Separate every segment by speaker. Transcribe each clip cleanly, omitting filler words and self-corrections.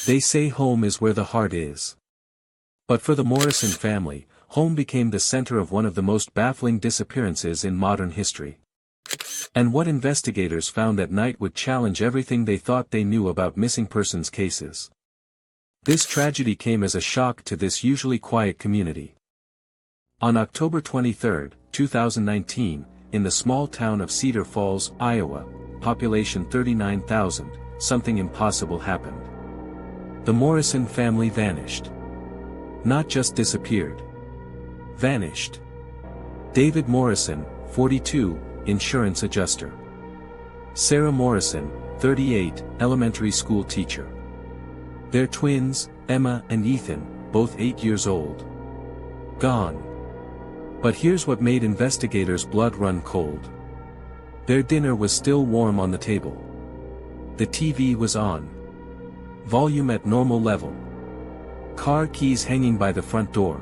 Speaker 1: They say home is where the heart is. But for the Morrison family, home became the center of one of the most baffling disappearances in modern history. And what investigators found that night would challenge everything they thought they knew about missing persons cases. This tragedy came as a shock to this usually quiet community. On October 23, 2019, in the small town of Cedar Falls, Iowa, population 39,000, something impossible happened. The Morrison family vanished. Not just disappeared. Vanished. David Morrison, 42, insurance adjuster. Sarah Morrison, 38, elementary school teacher. Their twins, Emma and Ethan, both 8 years old. Gone. But here's what made investigators' blood run cold. Their dinner was still warm on the table. The TV was on. Volume at normal level. Car keys hanging by the front door.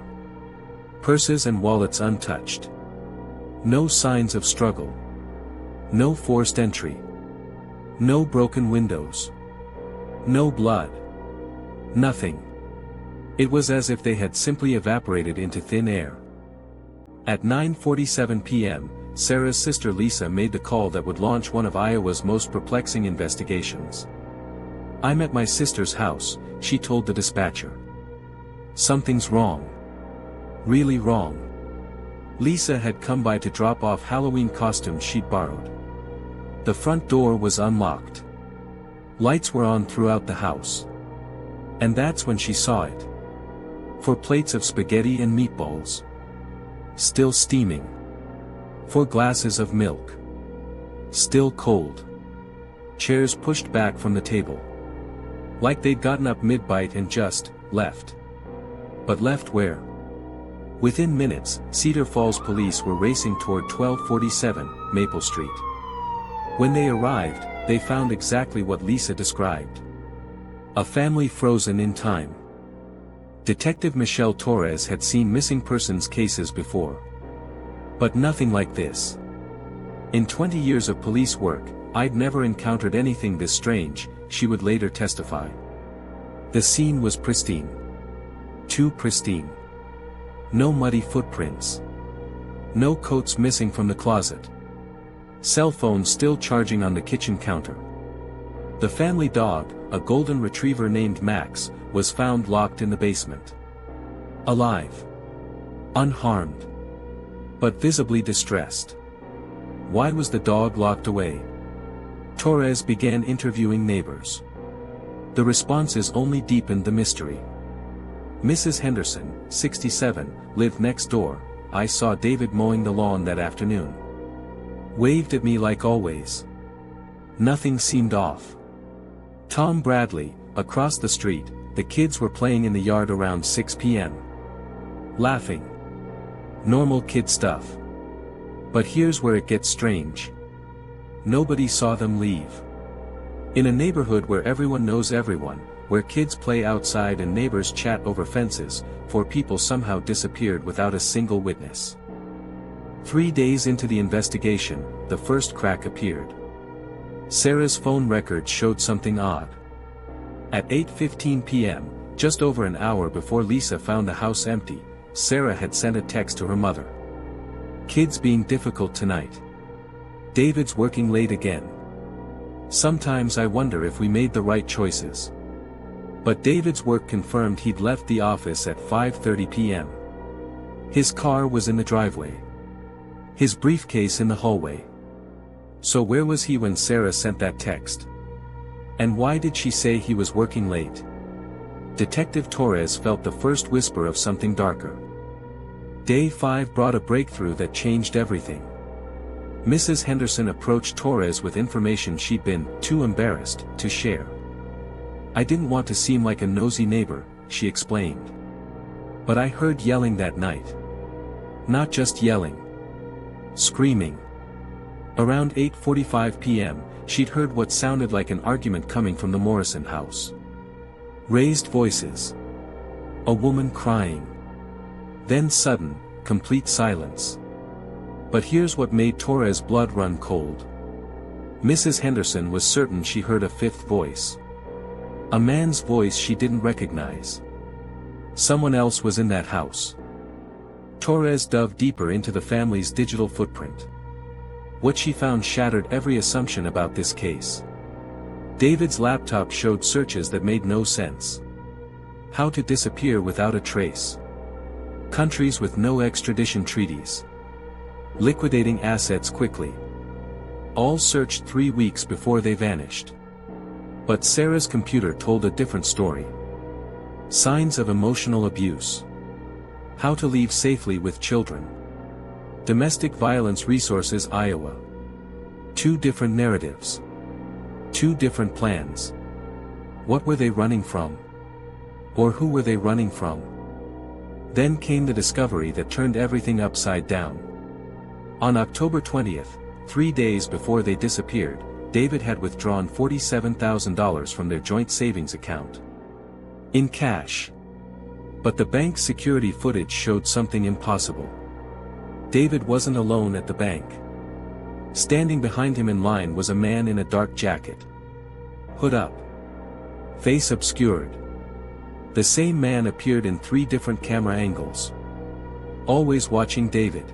Speaker 1: Purses and wallets untouched. No signs of struggle. No forced entry. No broken windows. No blood. Nothing. It was as if they had simply evaporated into thin air. At 9:47 p.m., Sarah's sister Lisa made the call that would launch one of Iowa's most perplexing investigations. "I'm at my sister's house," she told the dispatcher. "Something's wrong. Really wrong." Lisa had come by to drop off Halloween costumes she'd borrowed. The front door was unlocked. Lights were on throughout the house. And that's when she saw it. 4 plates of spaghetti and meatballs. Still steaming. 4 glasses of milk. Still cold. Chairs pushed back from the table. Like they'd gotten up mid-bite and just left. But left where? Within minutes, Cedar Falls police were racing toward 1247 Maple Street. When they arrived, they found exactly what Lisa described. A family frozen in time. Detective Michelle Torres had seen missing persons cases before. But nothing like this. In 20 years of police work, I'd never encountered anything this strange, she would later testify. The scene was pristine. Too pristine. No muddy footprints. No coats missing from the closet. Cell phone still charging on the kitchen counter. The family dog, a golden retriever named Max, was found locked in the basement. Alive. Unharmed. But visibly distressed. Why was the dog locked away? Torres began interviewing neighbors. The responses only deepened the mystery. Mrs. Henderson, 67, lived next door. "I saw David mowing the lawn that afternoon. Waved at me like always. Nothing seemed off." Tom Bradley, across the street, "The kids were playing in the yard around 6 p.m. Laughing. Normal kid stuff. But here's where it gets strange. Nobody saw them leave. In a neighborhood where everyone knows everyone, where kids play outside and neighbors chat over fences, 4 people somehow disappeared without a single witness. 3 days into the investigation, the first crack appeared. Sarah's phone records showed something odd. At 8:15 p.m., just over an hour before Lisa found the house empty, Sarah had sent a text to her mother. "Kids being difficult tonight. David's working late again. Sometimes I wonder if we made the right choices." But David's work confirmed he'd left the office at 5:30 p.m. His car was in the driveway. His briefcase in the hallway. So where was he when Sarah sent that text? And why did she say he was working late? Detective Torres felt the first whisper of something darker. Day 5 brought a breakthrough that changed everything. Mrs. Henderson approached Torres with information she'd been too embarrassed to share. "I didn't want to seem like a nosy neighbor," she explained. "But I heard yelling that night. Not just yelling. Screaming." Around 8:45 p.m., she'd heard what sounded like an argument coming from the Morrison house. Raised voices. A woman crying. Then sudden, complete silence. But here's what made Torres' blood run cold. Mrs. Henderson was certain she heard a 5th voice. A man's voice she didn't recognize. Someone else was in that house. Torres dove deeper into the family's digital footprint. What she found shattered every assumption about this case. David's laptop showed searches that made no sense. How to disappear without a trace. Countries with no extradition treaties. Liquidating assets quickly. All searched 3 weeks before they vanished. But Sarah's computer told a different story. Signs of emotional abuse. How to leave safely with children. Domestic Violence Resources Iowa. 2 different narratives. 2 different plans. What were they running from? Or who were they running from? Then came the discovery that turned everything upside down. On October 20th, 3 days before they disappeared, David had withdrawn $47,000 from their joint savings account. In cash. But the bank's security footage showed something impossible. David wasn't alone at the bank. Standing behind him in line was a man in a dark jacket. Hood up. Face obscured. The same man appeared in 3 different camera angles. Always watching David.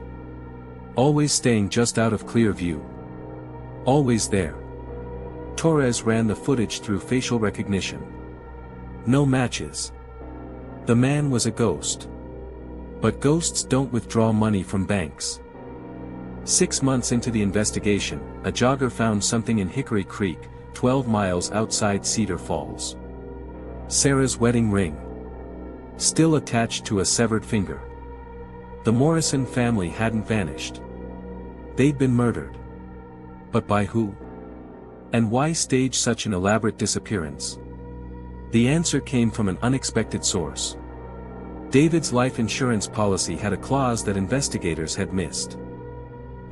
Speaker 1: Always staying just out of clear view. Always there. Torres ran the footage through facial recognition. No matches. The man was a ghost. But ghosts don't withdraw money from banks. 6 months into the investigation, a jogger found something in Hickory Creek, 12 miles outside Cedar Falls. Sarah's wedding ring. Still attached to a severed finger. The Morrison family hadn't vanished. They'd been murdered. But by who? And why stage such an elaborate disappearance? The answer came from an unexpected source. David's life insurance policy had a clause that investigators had missed.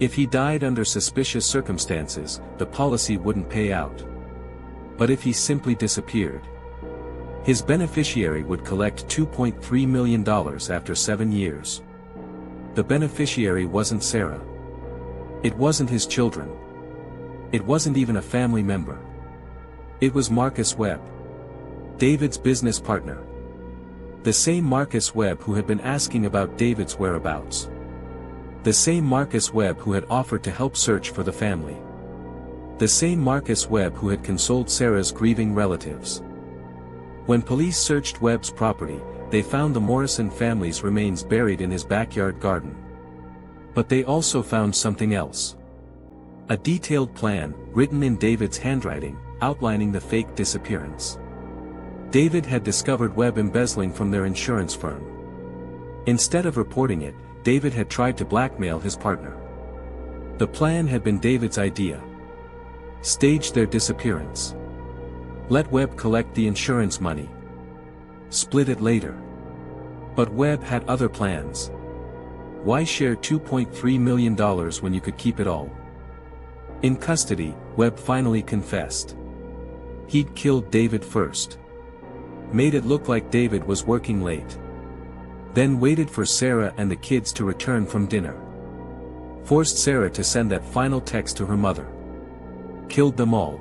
Speaker 1: If he died under suspicious circumstances, the policy wouldn't pay out. But if he simply disappeared, his beneficiary would collect $2.3 million after 7 years. The beneficiary wasn't Sarah. It wasn't his children. It wasn't even a family member. It was Marcus Webb, David's business partner. The same Marcus Webb who had been asking about David's whereabouts. The same Marcus Webb who had offered to help search for the family. The same Marcus Webb who had consoled Sarah's grieving relatives. When police searched Webb's property, they found the Morrison family's remains buried in his backyard garden. But they also found something else. A detailed plan, written in David's handwriting, outlining the fake disappearance. David had discovered Webb embezzling from their insurance firm. Instead of reporting it, David had tried to blackmail his partner. The plan had been David's idea. Stage their disappearance. Let Webb collect the insurance money. Split it later. But Webb had other plans. Why share $2.3 million when you could keep it all? In custody, Webb finally confessed. He'd killed David first. Made it look like David was working late. Then waited for Sarah and the kids to return from dinner. Forced Sarah to send that final text to her mother. Killed them all.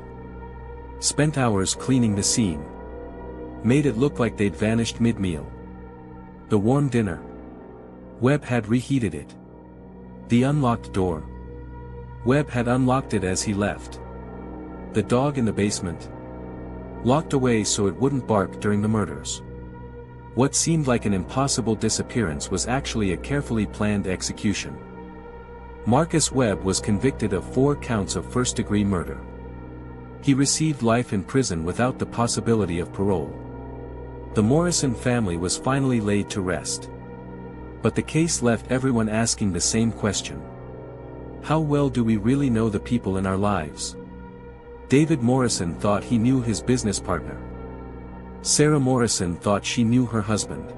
Speaker 1: Spent hours cleaning the scene. Made it look like they'd vanished mid-meal. The warm dinner. Webb had reheated it. The unlocked door. Webb had unlocked it as he left. The dog in the basement. Locked away so it wouldn't bark during the murders. What seemed like an impossible disappearance was actually a carefully planned execution. Marcus Webb was convicted of 4 counts of first-degree murder. He received life in prison without the possibility of parole. The Morrison family was finally laid to rest. But the case left everyone asking the same question. How well do we really know the people in our lives? David Morrison thought he knew his business partner. Sarah Morrison thought she knew her husband.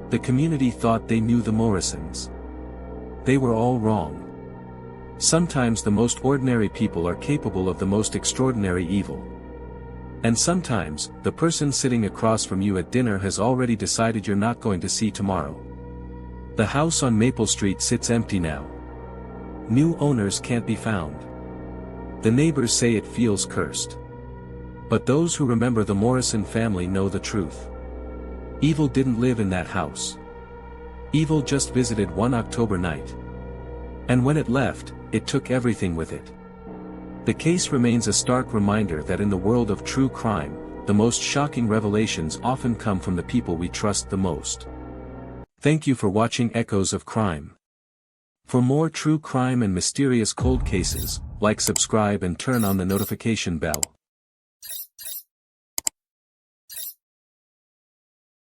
Speaker 1: The community thought they knew the Morrisons. They were all wrong. Sometimes the most ordinary people are capable of the most extraordinary evil. And sometimes, the person sitting across from you at dinner has already decided you're not going to see tomorrow. The house on Maple Street sits empty now. New owners can't be found. The neighbors say it feels cursed. But those who remember the Morrison family know the truth. Evil didn't live in that house. Evil just visited one October night. And when it left, it took everything with it. The case remains a stark reminder that in the world of true crime, the most shocking revelations often come from the people we trust the most. Thank you for watching Echoes of Crime. For more true crime and mysterious cold cases, like, subscribe and turn on the notification bell.